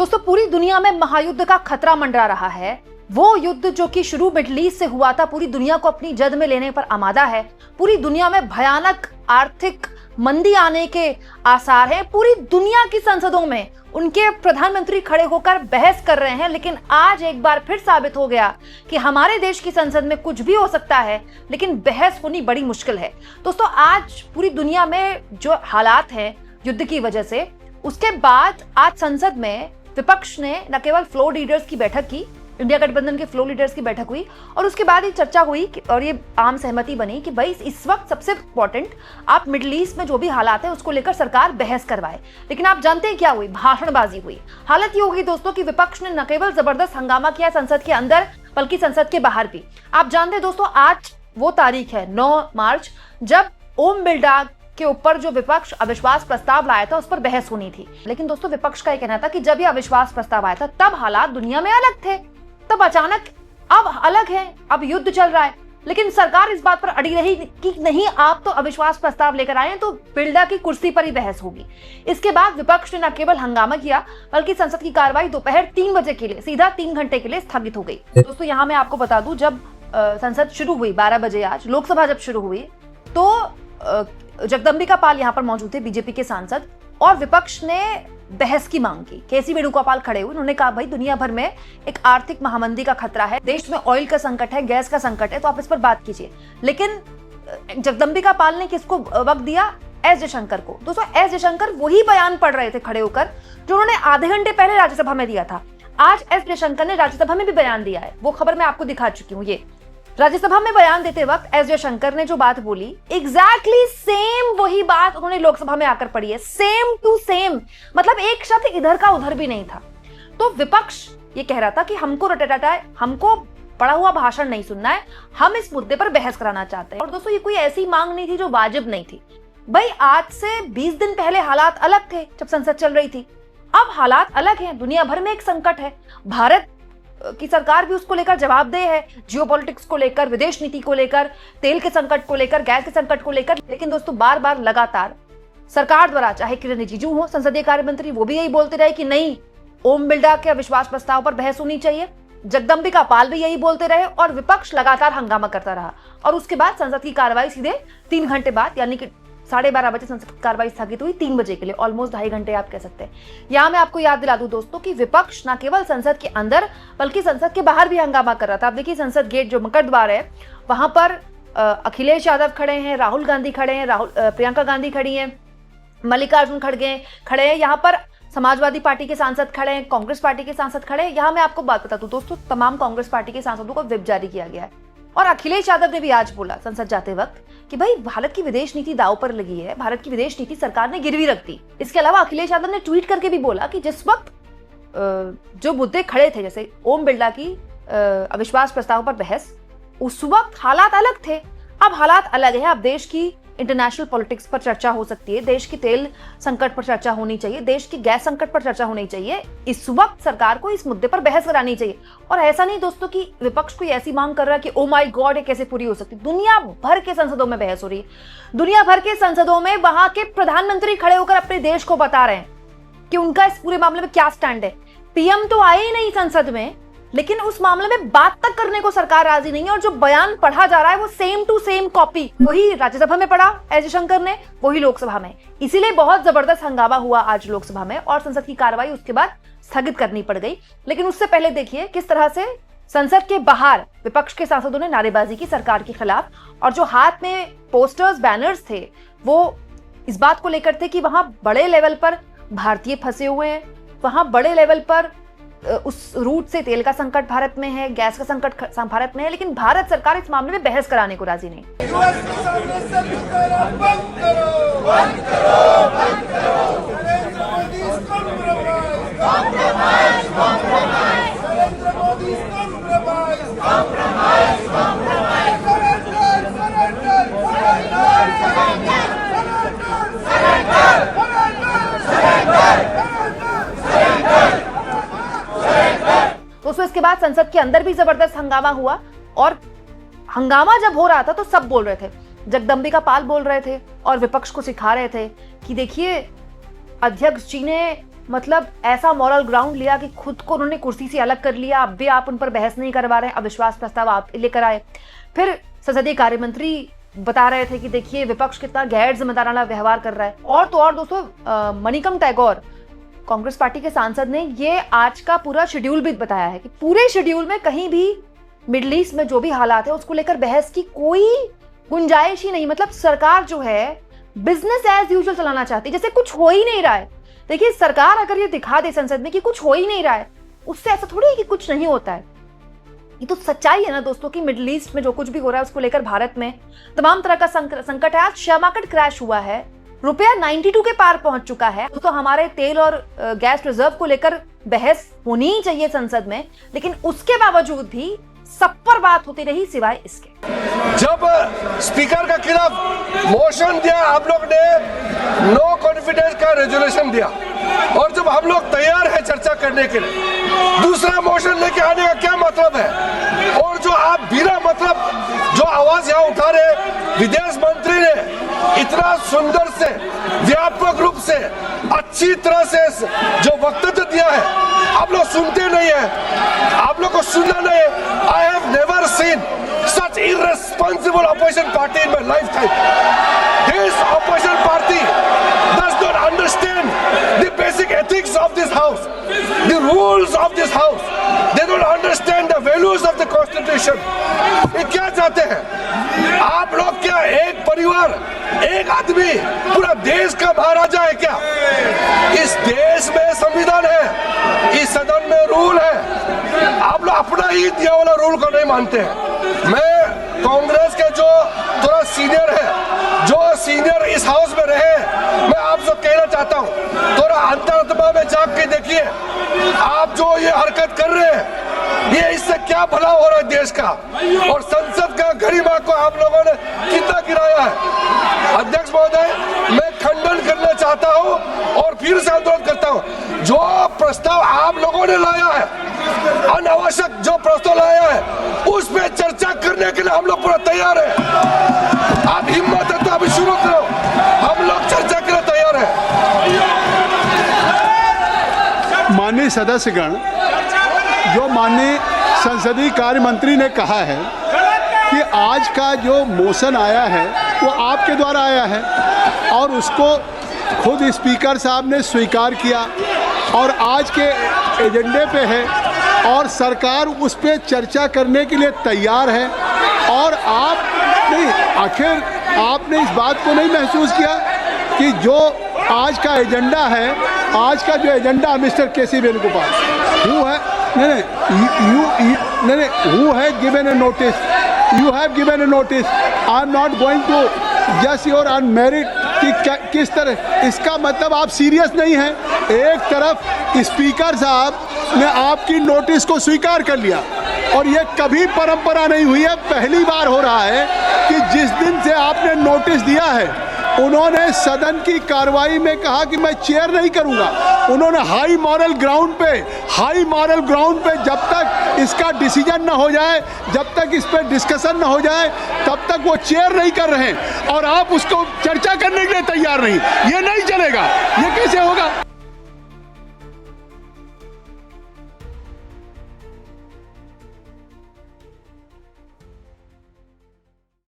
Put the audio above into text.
दोस्तों, पूरी दुनिया में महायुद्ध का खतरा मंडरा रहा है। वो युद्ध जो कि शुरू मिडिल ईस्ट से हुआ था, पूरी दुनिया को अपनी जद में लेने पर आमादा है। पूरी दुनिया में भयानक आर्थिक मंदी आने के आसार हैं। पूरी दुनिया की संसदों में उनके प्रधानमंत्री खड़े होकर बहस कर रहे हैं, लेकिन आज एक बार फिर साबित हो गया कि हमारे देश की संसद में कुछ भी हो सकता है, लेकिन बहस होनी बड़ी मुश्किल है। दोस्तों, आज पूरी दुनिया में जो हालात हैं युद्ध की वजह से, उसके बाद आज संसद में विपक्ष ने न केवल फ्लोर लीडर्स की बैठक की, इंडिया गठबंधन के फ्लोर लीडर्स की बैठक हुई और उसके बाद ये चर्चा हुई और ये आम सहमति बनी कि भाई इस वक्त सबसे इंपॉर्टेंट आप मिडिल ईस्ट में जो भी हालात है उसको लेकर सरकार बहस करवाए। लेकिन आप जानते हैं क्या हुई? भाषणबाजी हुई। हालत ये हो गई दोस्तों कि विपक्ष ने न केवल जबरदस्त हंगामा किया संसद के अंदर, बल्कि संसद के बाहर भी। आप जानते हैं दोस्तों, आज वो तारीख है 9 मार्च, जब ओम बिरला के ऊपर जो विपक्ष अविश्वास प्रस्ताव लाया था उस पर बहस होनी थी। लेकिन दोस्तों, विपक्ष का यह कहना था कि जब ये अविश्वास प्रस्ताव आया था तब हालात दुनिया में अलग थे, तब अचानक अब अलग है, अब युद्ध चल रहा है। लेकिन सरकार इस बात पर अड़ी रही कि नहीं, आप तो अविश्वास प्रस्ताव लेकर आए हैं तो बिरला की कुर्सी पर ही बहस होगी। इसके बाद विपक्ष ने न केवल हंगामा किया, बल्कि संसद की कार्रवाई दोपहर 3 बजे के लिए, सीधा 3 घंटे के लिए स्थगित हो गई। दोस्तों, यहाँ मैं आपको बता दूं, जब संसद शुरू हुई 12 बजे आज, लोकसभा जब शुरू हुई तो जगदंबिका पाल यहाँ पर मौजूद थे, बीजेपी के सांसद, और विपक्ष ने बहस की मांग की। केसी वेणुगोपाल खड़े हुए, उन्होंने कहा भाई दुनिया भर में एक आर्थिक महामंदी का खतरा है, देश में ऑयल का संकट है, गैस का संकट है, तो आप इस पर बात कीजिए। लेकिन जगदंबिका पाल ने किसको वक्त दिया? एस जयशंकर को। दोस्तों, एस जयशंकर वही बयान पढ़ रहे थे खड़े होकर जो उन्होंने आधे घंटे पहले राज्यसभा में दिया था। आज एस जयशंकर ने राज्यसभा में भी बयान दिया है, वो खबर मैं आपको दिखा चुकी हूँ। ये राज्यसभा में बयान देते वक्त एस जयशंकर ने जो बात बोली, एग्जैक्टली सेम वही बात उन्होंने लोकसभा में आकर पढ़ी है, सेम टू सेम। मतलब एक शब्द इधर का उधर भी नहीं था। तो विपक्ष ये कह रहा था कि हमको रटाटा, हमको पढ़ा हुआ भाषण नहीं सुनना है, हम इस मुद्दे पर बहस कराना चाहते हैं। और दोस्तों, ये कोई ऐसी मांग नहीं थी जो वाजिब नहीं थी। भाई आज से 20 दिन पहले हालात अलग थे जब संसद चल रही थी, अब हालात अलग हैं। दुनिया भर में एक संकट है, भारत की सरकार भी उसको लेकर जवाबदेह है, जियोपॉलिटिक्स को लेकर, विदेश नीति को लेकर, तेल के संकट को लेकर, गैस के संकट को लेकर। लेकिन दोस्तों, बार बार लगातार सरकार द्वारा, चाहे किरण रिजिजू हो संसदीय कार्य मंत्री, वो भी यही बोलते रहे कि नहीं, ओम बिरला के अविश्वास प्रस्ताव पर बहस होनी चाहिए। जगदंबिका पाल भी यही बोलते रहे और विपक्ष लगातार हंगामा करता रहा। और उसके बाद संसद की कार्रवाई सीधे 3 घंटे बाद, यानी कि 12:30 बजे संसद की कार्रवाई स्थगित हुई, 3 बजे के लिए, ऑलमोस्ट 2.5 घंटे आप कह सकते हैं। यहाँ मैं आपको याद दिला दूं दोस्तों कि विपक्ष न केवल संसद के अंदर बल्कि संसद के बाहर भी हंगामा कर रहा था। आप देखिए, संसद गेट जो मकर द्वार है, वहां पर अखिलेश यादव खड़े हैं, राहुल गांधी खड़े हैं, प्रियंका गांधी खड़ी हैं, मल्लिकार्जुन खड़गे खड़े हैं, यहाँ पर समाजवादी पार्टी के सांसद खड़े हैं, कांग्रेस पार्टी के सांसद खड़े हैं। यहाँ मैं आपको बात बता दूं दोस्तों, तमाम कांग्रेस पार्टी के सांसदों को व्हिप जारी किया गया है। और अखिलेश यादव ने भी आज बोला संसद जाते वक्त कि भाई भारत की विदेश नीति दांव पर लगी है, भारत की विदेश नीति सरकार ने गिरवी रख दी। इसके अलावा अखिलेश यादव ने ट्वीट करके भी बोला कि जिस वक्त जो मुद्दे खड़े थे, जैसे ओम बिरला की अविश्वास प्रस्ताव पर बहस, उस वक्त हालात अलग थे, अब हालात अलग है। अब देश की इंटरनेशनल पॉलिटिक्स पर चर्चा हो सकती है, देश की तेल संकट पर चर्चा होनी चाहिए, देश की गैस संकट पर चर्चा होनी चाहिए। इस वक्त सरकार को इस मुद्दे पर बहस करानी चाहिए। और ऐसा नहीं दोस्तों कि विपक्ष कोई ऐसी मांग कर रहा है कि ओ माय गॉड, ये कैसे पूरी हो सकती। दुनिया भर के संसदों में बहस हो रही है, दुनिया भर के संसदों में वहां के प्रधानमंत्री खड़े होकर अपने देश को बता रहे हैं कि उनका इस पूरे मामले में क्या स्टैंड है। पीएम तो आए ही नहीं संसद में, लेकिन उस मामले में बात तक करने को सरकार राजी नहीं है। और जो बयान पढ़ा जा रहा है वो सेम टू सेम कॉपी, वही राज्यसभा में पढ़ा एस जयशंकर ने, वही लोकसभा में। इसीलिए बहुत जबरदस्त हंगामा हुआ आज लोकसभा में और संसद की कार्रवाई उसके बाद स्थगित करनी पड़ गई। लेकिन उससे पहले देखिए किस तरह से संसद के बाहर विपक्ष के सांसदों ने नारेबाजी की सरकार के खिलाफ, और जो हाथ में पोस्टर्स, बैनर्स थे, वो इस बात को लेकर थे कि वहां बड़े लेवल पर भारतीय फंसे हुए हैं, वहां बड़े लेवल पर उस रूट से तेल का संकट भारत में है, गैस का संकट भारत में है, लेकिन भारत सरकार इस मामले में बहस कराने को राजी नहीं। दोस्तों, इसके बाद संसद के अंदर भी जबरदस्त हंगामा हुआ और हंगामा जब हो रहा था तो सब बोल रहे थे, जगदंबिका पाल बोल रहे थे और विपक्ष को सिखा रहे थे कि देखिए, अध्यक्ष जी ने मतलब ऐसा मॉरल ग्राउंड लिया कि खुद को उन्होंने कुर्सी से अलग कर लिया। अब भी आप उन पर बहस नहीं करवा रहे हैं, अविश्वास प्रस्ताव आप लेकर आए। फिर संसदीय कार्य मंत्री बता रहे थे कि देखिए विपक्ष कितना गैर जिम्मेदाराना व्यवहार कर रहा है। और तो और दोस्तों, मणिकम टैगोर कांग्रेस पार्टी के सांसद ने ये आज का पूरा शेड्यूल भी बताया है कि पूरे शेड्यूल में कहीं भी मिडिल ईस्ट में जो भी हालात है उसको लेकर बहस की कोई गुंजाइश ही नहीं। मतलब सरकार जो है बिजनेस एज यूजुअल चलाना चाहती है, जैसे कुछ हो ही नहीं रहा है। देखिए सरकार अगर ये दिखा दे संसद में कि कुछ हो ही नहीं रहा है, उससे ऐसा थोड़ी है कि कुछ नहीं होता है। ये तो सच्चाई है ना दोस्तों कि मिडिल ईस्ट में जो कुछ भी हो रहा है उसको लेकर भारत में तमाम तरह का संकट है। आज शेयर मार्केट क्रैश हुआ है, रुपया 92 के पार पहुंच चुका है। तो हमारे तेल और गैस रिजर्व को लेकर बहस होनी ही चाहिए संसद में, लेकिन उसके बावजूद भी सब पर बात होती रही सिवाय इसके। जब स्पीकर के खिलाफ मोशन दिया, आप लोग ने नो कॉन्फिडेंस का रेजोल्यूशन दिया, और जब हम लोग तैयार हैं चर्चा करने के लिए, दूसरा मोशन लेके आने का क्या मतलब है? और जो आप बिना मतलब जो आवाज यहाँ उठा रहे, विदेश मंत्री ने इतना सुंदर से व्यापक रूप से अच्छी तरह से जो वक्तव्य दिया है, आप लोग सुनते नहीं है, आप लोग को सुनना नहीं है। I have never seen such irresponsible opposition party in my lifetime. This opposition party does not understand the basic ethics of this house, the rules of this house. They don't understand the values of the constitution. ये क्या चाहते हैं आप लोग? क्या एक परिवार, एक आदमी पूरा देश का महाराजा है क्या? इस देश में संविधान है, इस सदन में रूल है, आप लोग अपना ही दिया वाला रूल को नहीं मानते हैं। मैं कांग्रेस के जो थोड़ा सीनियर है, जो सीनियर इस हाउस में रहे, मैं आपसे कहना चाहता हूँ, थोड़ा अंतरात्मा में जाग के देखिए, आप जो ये हरकत कर रहे हैं, ये इससे क्या भला हो रहा है देश का, और संसद का गरिमा को आप लोगों ने कितना गिराया है। अध्यक्ष महोदय, मैं खंडन करना चाहता हूं और फिर से अनुरोध करता हूं, जो प्रस्ताव आप लोगों ने लाया है, अनावश्यक जो प्रस्ताव लाया है, उस पे चर्चा करने के लिए हम लोग पूरा तैयार है। आप हिम्मत है तो अभी शुरू करो, हम लोग चर्चा के लिए तैयार है। माननीय सदस्यगण, जो माननीय संसदीय कार्य मंत्री ने कहा है कि आज का जो मोशन आया है वो आपके द्वारा आया है, और उसको खुद स्पीकर साहब ने स्वीकार किया और आज के एजेंडे पे है, और सरकार उस पे चर्चा करने के लिए तैयार है। और आप नहीं, आखिर आपने इस बात को नहीं महसूस किया कि जो आज का एजेंडा है, आज का जो agenda mister K C. Venugopal who है, नहीं, who has given a notice, you have given a notice, I am not going to just your unmarried कि किस तरह, इसका मतलब आप सीरियस नहीं हैं। एक तरफ स्पीकर साहब ने आपकी नोटिस को स्वीकार कर लिया, और ये कभी परंपरा नहीं हुई है, पहली बार हो रहा है कि जिस दिन से आपने नोटिस दिया है, उन्होंने सदन की कार्रवाई में कहा कि मैं चेयर नहीं करूंगा। उन्होंने हाई मॉरल ग्राउंड पे जब तक इसका डिसीजन ना हो जाए, जब तक इस पर डिस्कशन ना हो जाए, तब तक वो चेयर नहीं कर रहे हैं, और आप उसको चर्चा करने के लिए तैयार नहीं। ये नहीं चलेगा, ये कैसे होगा?